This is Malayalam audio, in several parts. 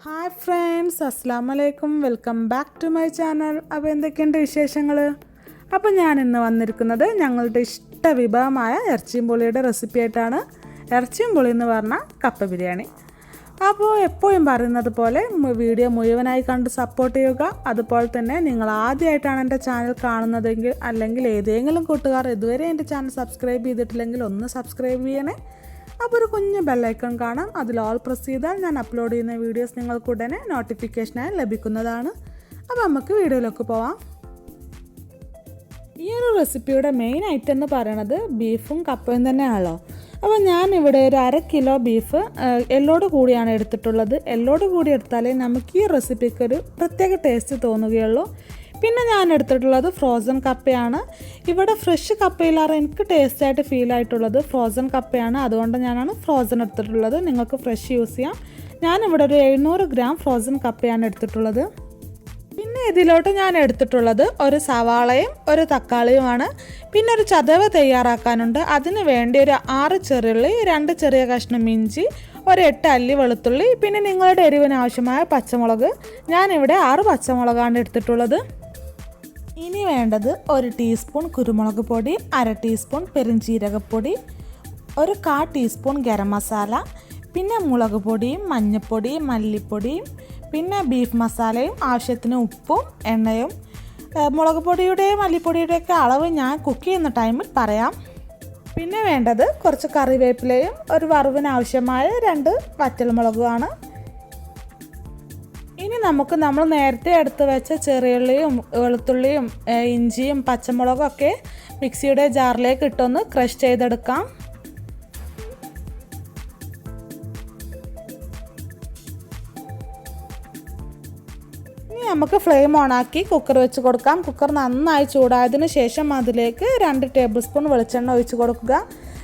ഹായ് ഫ്രണ്ട്സ്, അസ്സലാമു അലൈക്കും. Welcome back to my channel. അപ്പോൾ എന്തൊക്കെയുണ്ട് വിശേഷങ്ങൾ? അപ്പോൾ ഞാൻ ഇന്ന് വന്നിരിക്കുന്നത് ഞങ്ങളുടെ ഇഷ്ട വിഭവമായ ഇറച്ചിയും പുളിയുടെ റെസിപ്പി ആയിട്ടാണ്. ഇറച്ചിയും പുളി എന്ന് പറഞ്ഞാൽ കപ്പ ബിരിയാണി. അപ്പോൾ എപ്പോഴും പറയുന്നത് പോലെ വീഡിയോ മുഴുവനായി കണ്ട് സപ്പോർട്ട് ചെയ്യുക. അതുപോലെ തന്നെ നിങ്ങൾ ആദ്യമായിട്ടാണ് എൻ്റെ ചാനൽ കാണുന്നതെങ്കിൽ അല്ലെങ്കിൽ ഏതെങ്കിലും കൂട്ടുകാർ ഇതുവരെ എൻ്റെ ചാനൽ സബ്സ്ക്രൈബ് ചെയ്തിട്ടില്ലെങ്കിൽ ഒന്ന് സബ്സ്ക്രൈബ് ചെയ്യണേ. അപ്പോൾ ഒരു കുഞ്ഞ് ബെല്ലൈക്കൺ കാണാം, അതിൽ ഓൾ പ്രസ് ചെയ്താൽ ഞാൻ അപ്ലോഡ് ചെയ്യുന്ന വീഡിയോസ് നിങ്ങൾക്ക് ഉടനെ നോട്ടിഫിക്കേഷനായി ലഭിക്കുന്നതാണ്. അപ്പോൾ നമുക്ക് വീഡിയോയിലേക്ക് പോവാം. ഈ ഒരു റെസിപ്പിയുടെ മെയിൻ ഐറ്റം എന്ന് പറയുന്നത് ബീഫും കപ്പയും തന്നെയാണല്ലോ. അപ്പോൾ ഞാനിവിടെ ഒരു 1/2 കിലോ ബീഫ് എല്ലോട് കൂടിയാണ് എടുത്തിട്ടുള്ളത്. എല്ലോട് കൂടി എടുത്താലേ നമുക്ക് ഈ റെസിപ്പിക്ക് ഒരു പ്രത്യേക ടേസ്റ്റ് തോന്നുകയുള്ളൂ. പിന്നെ ഞാൻ എടുത്തിട്ടുള്ളത് ഫ്രോസൺ കപ്പയാണ്. ഇവിടെ ഫ്രഷ് കപ്പയിലാറ് എനിക്ക് ടേസ്റ്റായിട്ട് ഫീൽ ആയിട്ടുള്ളത് ഫ്രോസൺ കപ്പയാണ്. അതുകൊണ്ട് ഞാനാണ് ഫ്രോസൺ എടുത്തിട്ടുള്ളത്. നിങ്ങൾക്ക് ഫ്രഷ് യൂസ് ചെയ്യാം. ഞാനിവിടെ ഒരു 700 ഗ്രാം ഫ്രോസൺ കപ്പയാണ് എടുത്തിട്ടുള്ളത്. പിന്നെ ഇതിലോട്ട് ഞാൻ എടുത്തിട്ടുള്ളത് ഒരു സവാളയും ഒരു തക്കാളിയുമാണ്. പിന്നെ ഒരു ചതവ് തയ്യാറാക്കാനുണ്ട്. അതിന് വേണ്ടി ഒരു 6 ചെറുള്ളി, 2 ചെറിയ കഷ്ണം ഇഞ്ചി, ഒരു 8 അല്ലി വെളുത്തുള്ളി, പിന്നെ നിങ്ങളുടെ എരിവിന് ആവശ്യമായ പച്ചമുളക്. ഞാനിവിടെ 6 പച്ചമുളകാണ് എടുത്തിട്ടുള്ളത്. ഇനി വേണ്ടത് 1 ടീസ്പൂൺ കുരുമുളക് പൊടി, 1/2 ടീസ്പൂൺ പെരുംജീരകപ്പൊടി, ഒരു 1/4 ടീസ്പൂൺ ഗരം മസാല, പിന്നെ മുളക് പൊടിയും മഞ്ഞൾപ്പൊടിയും മല്ലിപ്പൊടിയും, പിന്നെ ബീഫ് മസാലയും, ആവശ്യത്തിന് ഉപ്പും എണ്ണയും. മുളക് പൊടിയുടെയും മല്ലിപ്പൊടിയുടെയൊക്കെ അളവ് ഞാൻ കുക്ക് ചെയ്യുന്ന ടൈമിൽ പറയാം. പിന്നെ വേണ്ടത് കുറച്ച് കറിവേപ്പിലയും ഒരു വറവിന് ആവശ്യമായ 2 വറ്റൽമുളകുമാണ്. ഇനി നമുക്ക് നമ്മൾ നേരത്തെ എടുത്ത് വെച്ച ചെറിയുള്ളിയും വെളുത്തുള്ളിയും ഇഞ്ചിയും പച്ചമുളകും ഒക്കെ മിക്സിയുടെ ജാറിലേക്ക് ഇട്ടൊന്ന് ക്രഷ് ചെയ്തെടുക്കാം. ഇനി നമുക്ക് ഫ്ലെയിം ഓണാക്കി കുക്കർ വെച്ച് കൊടുക്കാം. കുക്കർ നന്നായി ചൂടായതിനു ശേഷം അതിലേക്ക് 2 ടേബിൾ സ്പൂൺ വെളിച്ചെണ്ണ ഒഴിച്ച് കൊടുക്കുക.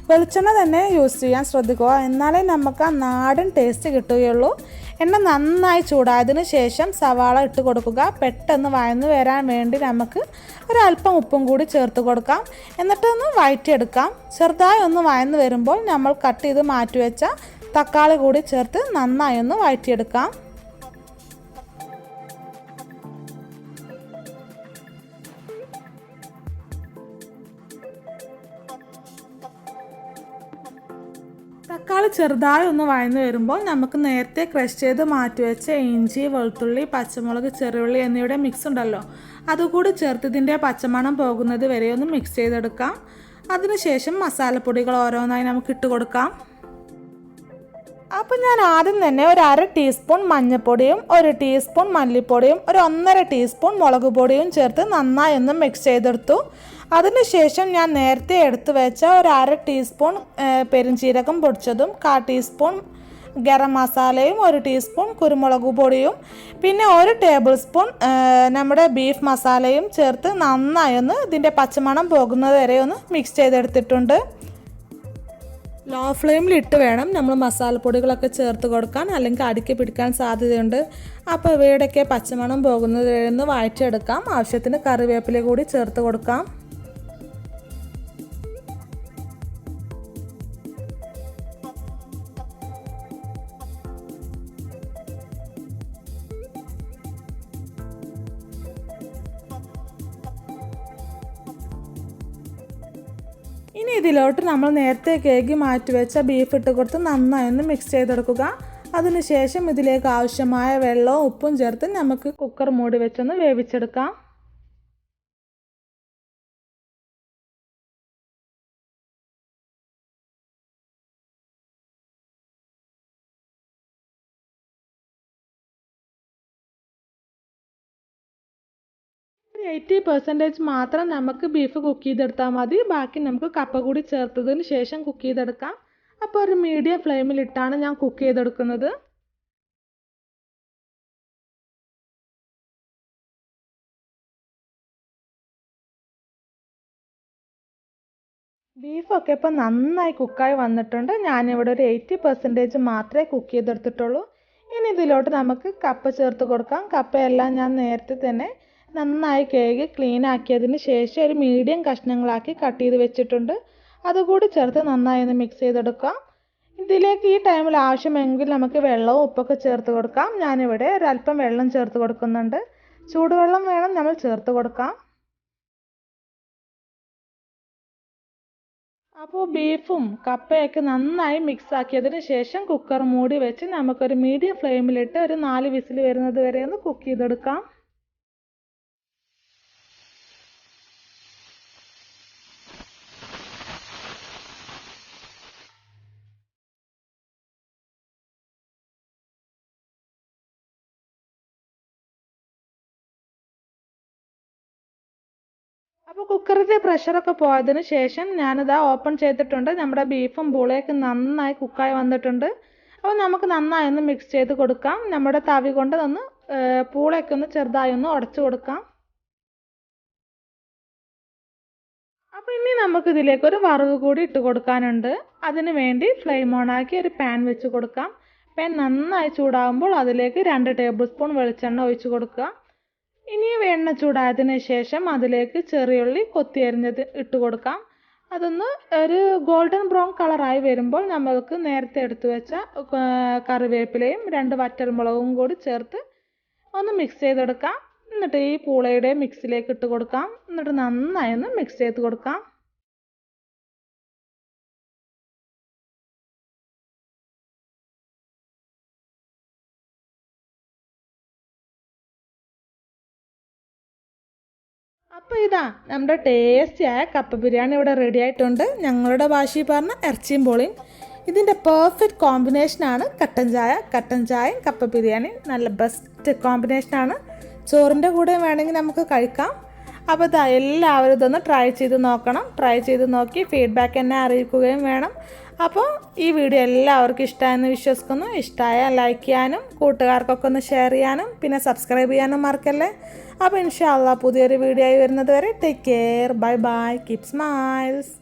വെളിച്ചെണ്ണ തന്നെ യൂസ് ചെയ്യാൻ ശ്രദ്ധിക്കുക, എന്നാലേ നമുക്ക് ആ നാടൻ ടേസ്റ്റ് കിട്ടുകയുള്ളൂ. എണ്ണ നന്നായി ചൂടായതിനു ശേഷം സവാള ഇട്ട് കൊടുക്കുക. പെട്ടെന്ന് വഴന്ന് വരാൻ വേണ്ടി നമുക്ക് ഒരല്പം ഉപ്പും കൂടി ചേർത്ത് കൊടുക്കാം. എന്നിട്ടൊന്ന് വഴറ്റിയെടുക്കാം. ചെറുതായി ഒന്ന് വഴന്ന് വരുമ്പോൾ നമ്മൾ കട്ട് ചെയ്ത് മാറ്റി വെച്ച തക്കാളി കൂടി ചേർത്ത് നന്നായി ഒന്ന് വഴറ്റിയെടുക്കാം. തക്കാളി ചെറുതായി ഒന്ന് വഴന്ന് വരുമ്പോൾ നമുക്ക് നേരത്തെ ക്രഷ് ചെയ്ത് മാറ്റി വെച്ച ഇഞ്ചി, വെളുത്തുള്ളി, പച്ചമുളക്, ചെറുള്ളി എന്നിവയുടെ മിക്സ് ഉണ്ടല്ലോ, അതുകൂടി ചേർത്ത് ഇതിൻ്റെ പച്ചമണം പോകുന്നത് വരെ ഒന്ന് മിക്സ് ചെയ്തെടുക്കാം. അതിനുശേഷം മസാലപ്പൊടികൾ ഓരോന്നായി നമുക്ക് ഇട്ട് കൊടുക്കാം. അപ്പോൾ ഞാൻ ആദ്യം തന്നെ ഒരു 1/2 ടീസ്പൂൺ മഞ്ഞൾപ്പൊടിയും 1 ടീസ്പൂൺ മല്ലിപ്പൊടിയും 1 ടീസ്പൂൺ മുളക് പൊടിയും ചേർത്ത് നന്നായി ഒന്ന് മിക്സ് ചെയ്തെടുത്തു. അതിനുശേഷം ഞാൻ നേരത്തെ എടുത്തു വെച്ച ഒരു 1/2 ടീസ്പൂൺ പെരുംജീരകം പൊടിച്ചതും 1/4 ടീസ്പൂൺ ഗരം മസാലയും 1 ടീസ്പൂൺ കുരുമുളക് പൊടിയും പിന്നെ 1 ടേബിൾ സ്പൂൺ നമ്മുടെ ബീഫ് മസാലയും ചേർത്ത് നന്നായി ഒന്ന് ഇതിൻ്റെ പച്ചമണം പോകുന്നത് വരെ ഒന്ന് മിക്സ് ചെയ്തെടുത്തിട്ടുണ്ട്. ലോ ഫ്ലെയിമിലിട്ട് വേണം നമ്മൾ മസാലപ്പൊടികളൊക്കെ ചേർത്ത് കൊടുക്കാൻ, അല്ലെങ്കിൽ അടിക്ക് പിടിക്കാൻ സാധ്യതയുണ്ട്. അപ്പോൾ ഇവയുടെയൊക്കെ പച്ചമണം പോകുന്നത് വരെ ഒന്ന് വഴറ്റിയെടുക്കാം. ആവശ്യത്തിന് കറിവേപ്പില കൂടി ചേർത്ത് കൊടുക്കാം. ഇനി ഇതിലോട്ട് നമ്മൾ നേരത്തെ കേക്ക് മാറ്റി വെച്ച ബീഫ് ഇട്ട് കൊടുത്ത് നന്നായി ഒന്ന് മിക്സ് ചെയ്തെടുക്കുക. അതിനുശേഷം ഇതിലേക്ക് ആവശ്യമായ വെള്ളവും ഉപ്പും ചേർത്ത് നമുക്ക് കുക്കർ മൂടി വെച്ചൊന്ന് വേവിച്ചെടുക്കാം. ഒരു 80% മാത്രം നമുക്ക് ബീഫ് കുക്ക് ചെയ്തെടുത്താൽ മതി. ബാക്കി നമുക്ക് കപ്പ കൂടി ചേർത്തതിന് ശേഷം കുക്ക് ചെയ്തെടുക്കാം. അപ്പോൾ ഒരു മീഡിയം ഫ്ലെയിമിലിട്ടാണ് ഞാൻ കുക്ക് ചെയ്തെടുക്കുന്നത്. ബീഫൊക്കെ ഇപ്പോൾ നന്നായി കുക്കായി വന്നിട്ടുണ്ട്. ഞാനിവിടെ ഒരു 80% മാത്രമേ കുക്ക് ചെയ്തെടുത്തിട്ടുള്ളൂ. ഇനി ഇതിലോട്ട് നമുക്ക് കപ്പ ചേർത്ത് കൊടുക്കാം. കപ്പയെല്ലാം ഞാൻ നേരത്തെ തന്നെ നന്നായി കഴുകി ക്ലീൻ ആക്കിയതിന് ശേഷം ഒരു മീഡിയം കഷ്ണങ്ങളാക്കി കട്ട് ചെയ്ത് വെച്ചിട്ടുണ്ട്. അതുകൂടി ചേർത്ത് നന്നായി ഒന്ന് മിക്സ് ചെയ്തെടുക്കാം. ഇതിലേക്ക് ഈ ടൈമിൽ ആവശ്യമെങ്കിൽ നമുക്ക് വെള്ളവും ഉപ്പൊക്കെ ചേർത്ത് കൊടുക്കാം. ഞാനിവിടെ ഒരല്പം വെള്ളം ചേർത്ത് കൊടുക്കുന്നുണ്ട്. ചൂടുവെള്ളം വേണം നമ്മൾ ചേർത്ത് കൊടുക്കാം. അപ്പോൾ ബീഫും കപ്പയൊക്കെ നന്നായി മിക്സ് ആക്കിയതിന് ശേഷം കുക്കർ മൂടി വെച്ച് നമുക്കൊരു മീഡിയം ഫ്ലെയിമിലിട്ട് ഒരു 4 വിസിൽ വരുന്നത് വരെ ഒന്ന് കുക്ക് ചെയ്തെടുക്കാം. അപ്പോൾ കുക്കറിൻ്റെ പ്രഷറൊക്കെ പോയതിന് ശേഷം ഞാനിതാ ഓപ്പൺ ചെയ്തിട്ടുണ്ട്. നമ്മുടെ ബീഫും പൂളയൊക്കെ നന്നായി കുക്കായി വന്നിട്ടുണ്ട്. അപ്പോൾ നമുക്ക് നന്നായി ഒന്ന് മിക്സ് ചെയ്ത് കൊടുക്കാം. നമ്മുടെ തവി കൊണ്ട് ഒന്ന് പൂളയൊക്കെ ഒന്ന് ചെറുതായി ഒന്ന് ഉടച്ചു കൊടുക്കാം. അപ്പോൾ ഇനി നമുക്ക് ഇതിലേക്ക് ഒരു വറവ് കൂടി ഇട്ട് കൊടുക്കാനുണ്ട്. അതിന് വേണ്ടി ഫ്ലെയിം ഓണാക്കി ഒരു പാൻ വെച്ച് കൊടുക്കാം. പാൻ നന്നായി ചൂടാകുമ്പോൾ അതിലേക്ക് 2 ടേബിൾ സ്പൂൺ വെളിച്ചെണ്ണ ഒഴിച്ച് കൊടുക്കുക. ഇനി എണ്ണ ചൂടായതിന് ശേഷം അതിലേക്ക് ചെറിയുള്ളി കൊത്തിയരിഞ്ഞത് ഇട്ട് കൊടുക്കാം. അതൊന്ന് ഒരു ഗോൾഡൻ ബ്രൗൺ കളറായി വരുമ്പോൾ നമ്മൾക്ക് നേരത്തെ എടുത്തു വെച്ച കറിവേപ്പിലയും 2 വറ്റൽമുളകും കൂടി ചേർത്ത് ഒന്ന് മിക്സ് ചെയ്തെടുക്കാം. എന്നിട്ട് ഈ പൂളയുടെ മിക്സിലേക്ക് ഇട്ട് കൊടുക്കാം. എന്നിട്ട് നന്നായി ഒന്ന് മിക്സ് ചെയ്ത് കൊടുക്കാം. അപ്പോൾ ഇതാ നമ്മുടെ ടേസ്റ്റിയായ കപ്പ ബിരിയാണി ഇവിടെ റെഡി ആയിട്ടുണ്ട്. ഞങ്ങളുടെ ഭാഷയിൽ പറഞ്ഞ ഇറച്ചിയും പോളിയും. ഇതിൻ്റെ പെർഫെക്റ്റ് കോമ്പിനേഷനാണ് കട്ടൻ ചായയും കപ്പ ബിരിയാണി. നല്ല ബെസ്റ്റ് കോമ്പിനേഷനാണ്. ചോറിൻ്റെ കൂടെ വേണമെങ്കിൽ നമുക്ക് കഴിക്കാം. അപ്പോൾ ഇതാ എല്ലാവരും ഇതൊന്ന് ട്രൈ ചെയ്ത് നോക്കണം. ട്രൈ ചെയ്ത് നോക്കി ഫീഡ്ബാക്ക് എന്നെ അറിയിക്കുകയും വേണം. അപ്പോൾ ഈ വീഡിയോ എല്ലാവർക്കും ഇഷ്ടമായെന്ന് വിശ്വസിക്കുന്നു. ഇഷ്ടമായാൽ ലൈക്ക് ചെയ്യാനും കൂട്ടുകാർക്കൊക്കെ ഒന്ന് ഷെയർ ചെയ്യാനും പിന്നെ സബ്സ്ക്രൈബ് ചെയ്യാനും മറക്കല്ലേ. അപ്പോൾ ഇൻഷാ അല്ലാഹ് പുതിയൊരു വീഡിയോ ആയി വരുന്നത് വരെ take care. Bye bye. Keep smiles.